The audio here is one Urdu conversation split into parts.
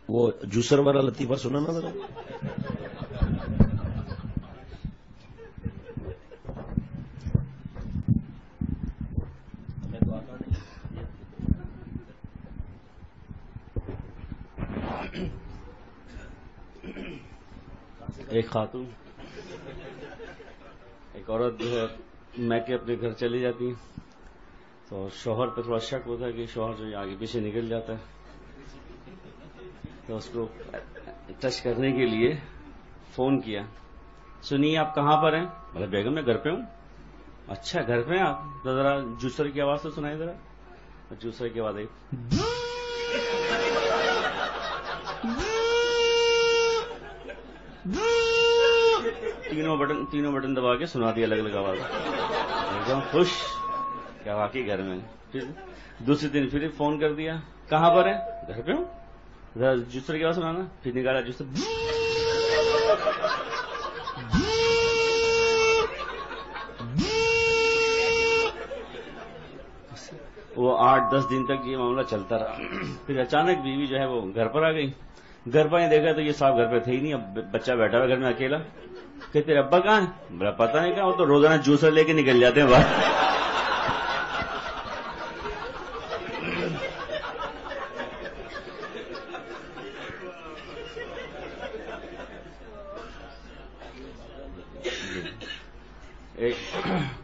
وہ جوسر والا لطیفہ سنا نا ذرا. ایک خاتون، ایک عورت جو ہے میں کہ اپنے گھر چلی جاتی ہیں تو شوہر پہ تھوڑا شک ہوتا ہے کہ شوہر جو آگے پیچھے نکل جاتا ہے، تو اس کو ٹچ کرنے کے لیے فون کیا. سنیے آپ کہاں پر ہیں؟ بولے بیگم میں گھر پہ ہوں. اچھا گھر پہ ہیں آپ؟ تو ذرا جوسر کی آواز تو سنائی ذرا. جوسر کی آواز آئی، تینوں بٹن دبا کے سنا دیا الگ الگ آواز. ایک دم خوش کیا واقعی گھر میں. پھر دوسرے دن پھر فون کر دیا، کہاں پر ہے؟ گھر پہ ہوں. ذرا جوسر کی آواز سنانا. پھر نکالا جوسر، وہ 8-10 دن تک یہ معاملہ چلتا رہا. پھر اچانک بیوی جو ہے وہ گھر پر آ گئی. گھر پر دیکھا تو یہ صاحب گھر پہ تھے ہی نہیں. اب بچہ بیٹھا ہوا گھر میں اکیلا. کہ تیرے ابا کہاں ہے؟ بڑا پتہ نہیں کہاں، وہ تو روزانہ جوسر لے کے نکل جاتے ہیں باہر.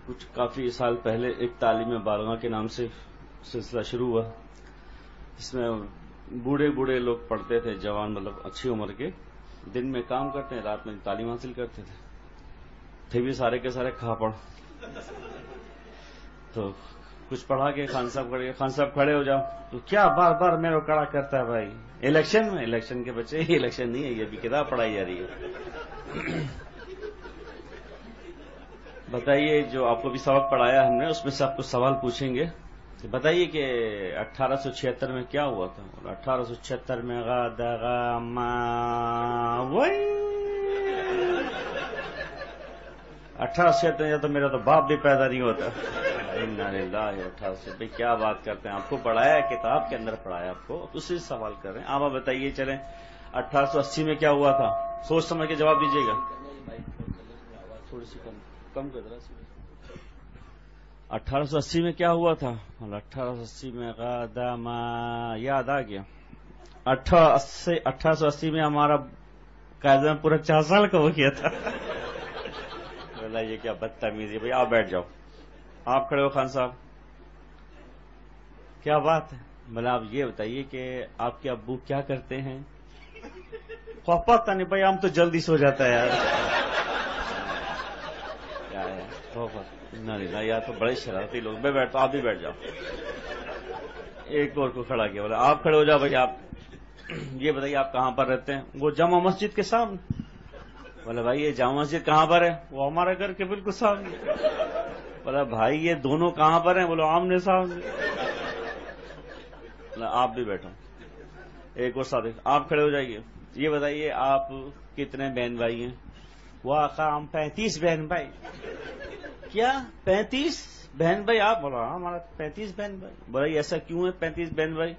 کچھ کافی سال پہلے ایک تعلیم بالغاہ کے نام سے سلسلہ شروع ہوا. اس میں بوڑھے بوڑھے لوگ پڑھتے تھے، جوان مطلب اچھی عمر کے، دن میں کام کرتے ہیں، رات میں تعلیم حاصل کرتے تھے. پھر بھی سارے کے سارے کھا پڑ. تو کچھ پڑھا کے خان صاحب کھڑے ہو جاؤ. تو کیا بار بار میرے کو کڑا کرتا ہے بھائی الیکشن میں؟ الیکشن کے بچے، یہ الیکشن نہیں ہے، یہ بھی کتاب پڑھائی جا رہی ہے. بتائیے جو آپ کو بھی سبق پڑھایا ہم نے، اس میں سے آپ کو سوال پوچھیں گے. بتائیے کہ 1876 میں کیا ہوا تھا؟ 1876 میں وہی 1876 تو میرا تو باپ بھی پیدا نہیں ہوتا. انا للہ. 1876 کیا بات کرتے ہیں؟ آپ کو پڑھایا کتاب کے اندر پڑھایا آپ کو، اس سے سوال کر رہے ہیں. آپ بتائیے چلیں 1880 میں کیا ہوا تھا؟ سوچ سمجھ کے جواب دیجیے گا. تھوڑی سی کم کر رہا. 1880 میں کیا ہوا تھا؟ 1880 میں یاد آ گیا. 1880 میں ہمارا قائد پورا 4 سال کا ہو گیا تھا. یہ کیا بدتمیزی. بھائی آپ بیٹھ جاؤ. آپ کھڑے ہو خان صاحب، کیا بات ہے؟ بھلا آپ یہ بتائیے کہ آپ کے ابو کیا کرتے ہیں؟ پتہ نہیں بھائی، ہم تو جلدی سو جاتا ہے یار. کیا ہے نہ یا تو بڑے شرارتی لوگ. میں بیٹھتا، آپ بھی بیٹھ جاؤ. ایک اور کو کھڑا کیا، بولا آپ کھڑے ہو جاؤ. بھائی آپ یہ بتائیے آپ کہاں پر رہتے ہیں؟ وہ جامع مسجد کے سامنے. بولا بھائی یہ جامع مسجد کہاں پر ہے؟ وہ ہمارے گھر کے بالکل سامنے. بولا بھائی یہ دونوں کہاں پر ہیں؟ بولو آمنے سامنے. آپ بھی بیٹھو. ایک اور ساتھ آپ کھڑے ہو جائیے. یہ بتائیے آپ کتنے بہن بھائی ہیں؟ وہ آقا ہم 35 بہن بھائی. کیا 35 بہن بھائی آپ؟ بولا ہمارا 35 بہن بھائی. بولا ایسا کیوں ہے 35 بہن بھائی؟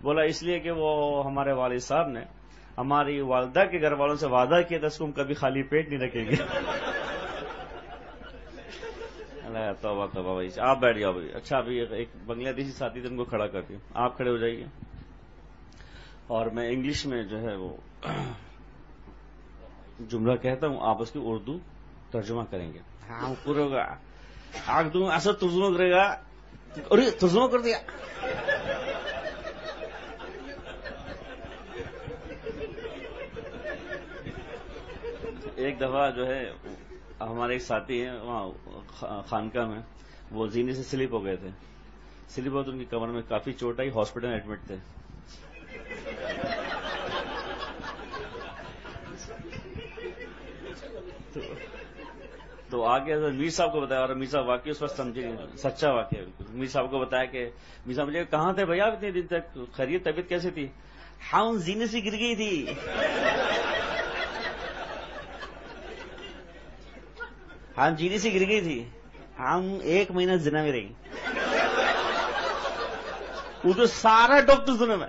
بولا اس لیے کہ وہ ہمارے والد صاحب نے ہماری والدہ کے گھر والوں سے وعدہ کیا تھا اس کو ہم کبھی خالی پیٹ نہیں رکھیں گے. اللہ توبہ توبہ. بھائی آپ بیٹھ جاؤ. بھائی اچھا ابھی ایک بنگلہ دیشی ساتھی تھے، ان کو کھڑا کرتی ہوں. آپ کھڑے ہو جائیے. اور میں انگلش میں جو ہے وہ جملہ کہتا ہوں، آپ اس کی اردو ترجمہ کریں گے. ہاں پورا ہوگا. آگ دوں ایسا ترجمہ کرے گا. ارے ترجمہ کر دیا. ایک دفعہ جو ہے ہمارے ایک ساتھی ہیں وہاں خانقاہ میں، وہ زینے سے سلپ ہو گئے تھے. سلپ ہو تو ان کی کمر میں کافی چوٹ آئی، ہاسپٹل میں ایڈمٹ تھے. تو آگے میر صاحب کو بتایا، اور میر صاحب واقعی اس وقت سمجھے نہیں، سچا واقعہ. میر صاحب کو بتایا کہ میر صاحب مجھے کہاں تھے بھیا اتنے دن تک؟ خیریت طبیعت کیسی تھی؟ ہاں زینے سے گر گئی تھی. ہم جینے سے گر گئی تھی. ہم 1 مہینہ زنا میں رہی. وہ تو سارا ڈاکٹر سنا میں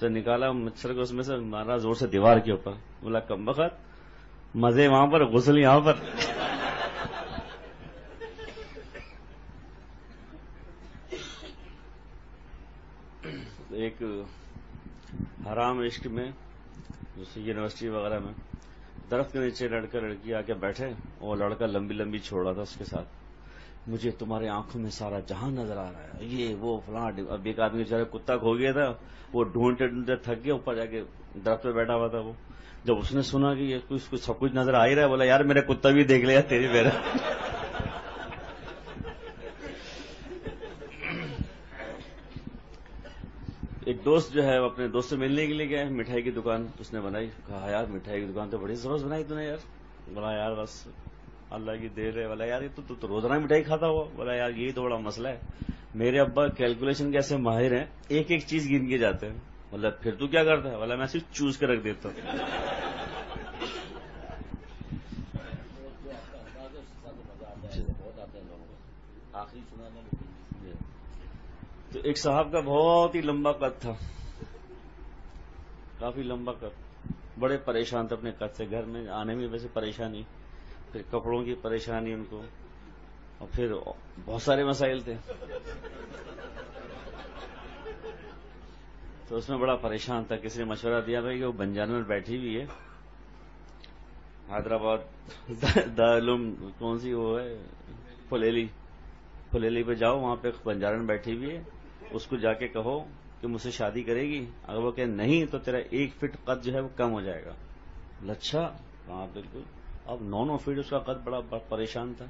سے نکالا مچھر کو اس میں سے, مارا زور سے دیوار کے اوپر. بولا کمبخت مزے وہاں پر غسل یہاں پر. ایک حرام عشق میں جیسے یونیورسٹی وغیرہ میں درخت کے نیچے لڑکا لڑکی آ کے بیٹھے, اور لڑکا لمبی لمبی چھوڑ رہا تھا اس کے ساتھ. مجھے تمہارے آنکھوں میں سارا جہان نظر آ رہا ہے, یہ وہ فلاں. اب ایک آدمی بےچارا کتا کھو گیا تھا, وہ ڈھونڈتے ڈھونڈتے تھک گیا, اوپر جا کے درخت پہ بیٹھا ہوا تھا. وہ جب اس نے سنا کہ یہ کچھ سب کچھ نظر آ ہی رہا ہے, بولا یار میرا کتا بھی دیکھ لیا تیری میرا. ایک دوست جو ہے وہ اپنے دوست سے ملنے کے لیے گیا, مٹھائی کی دکان اس نے بنائی. کہا یار مٹھائی کی دکان تو بڑی زبردست بنائی تو نے یار. بولا یار بس اللہ کی دیر ہے. بولا یار یہ تو روزانہ مٹھائی کھاتا ہوا. بولا یار یہی تو بڑا مسئلہ ہے, میرے ابا کیلکولیشن کے ایسے ماہر ہیں, ایک ایک چیز گن کے جاتے ہیں. بولا پھر تو کیا کرتا ہے؟ بولا میں صرف چوز کے رکھ دیتا ہوں. تو ایک صاحب کا بہت ہی لمبا قد تھا, کافی لمبا قد, بڑے پریشان تھے اپنے قد سے. گھر میں آنے میں ویسے پریشانی, پھر کپڑوں کی پریشانی ان کو, اور پھر بہت سارے مسائل تھے. تو اس میں بڑا پریشان تھا. کسی نے مشورہ دیا بھائی کہ وہ بنجار میں بیٹھی ہوئی ہے, حیدرآباد دارالعلوم کون سی وہ ہے, پھلیلی پہ جاؤ, وہاں پہ بنجار میں بیٹھی ہوئی ہے, اس کو جا کے کہو کہ مجھ سے شادی کرے گی. اگر وہ کہ نہیں تو تیرا 1 فٹ قد جو ہے وہ کم ہو جائے گا. اچھا ہاں بالکل. اب 9 فٹ اس کا قد, بڑا پریشان تھا.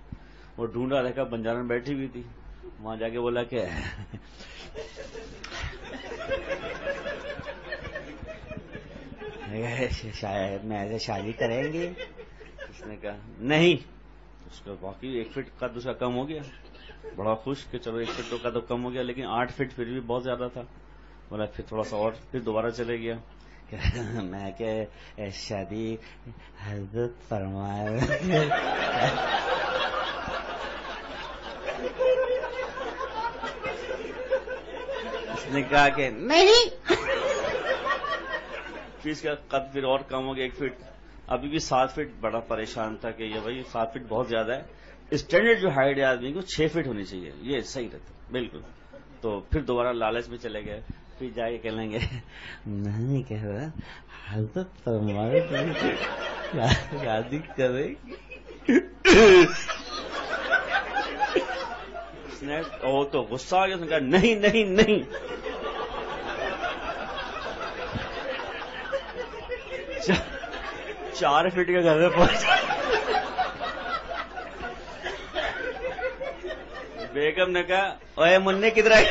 وہ ڈھونڈا دیکھا بنجار میں بیٹھی ہوئی تھی. وہاں جا کے بولا کہ شاید میں ایسے شادی کریں گے. اس نے کہا نہیں. اس کا واقعی 1 فٹ قد اس کا کم ہو گیا. بڑا خوش کہ چلو 1 فٹ کا تو کم ہو گیا, لیکن 8 فٹ پھر بھی بہت زیادہ تھا. بولا پھر تھوڑا سا اور, پھر دوبارہ چلے گیا. میں کہ شادی حضرت فرمائے. اس نے کہا کہ نہیں. پھر اس کا قد پھر اور کم ہو گیا 1 فٹ. ابھی بھی 7 فٹ. بڑا پریشان تھا کہ یہ بھائی 7 فٹ بہت زیادہ ہے, اسٹینڈرڈ جو ہائٹ ہے آدمی کو 6 فٹ ہونی چاہیے, یہ صحیح رہتا بالکل. تو پھر دوبارہ لالچ میں چلے گئے. پھر جا کے کہہ لیں گے نہیں کہہ رہا حضرت فرمائے شادی کرے گی. اس نے تو غصہ آ گیا. اس نے کہا نہیں نہیں نہیں. 4 فٹ کے گھر میں پہنچا. بیگم نے کہا اوے مننے کدھر آئی,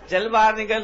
چل باہر نکل.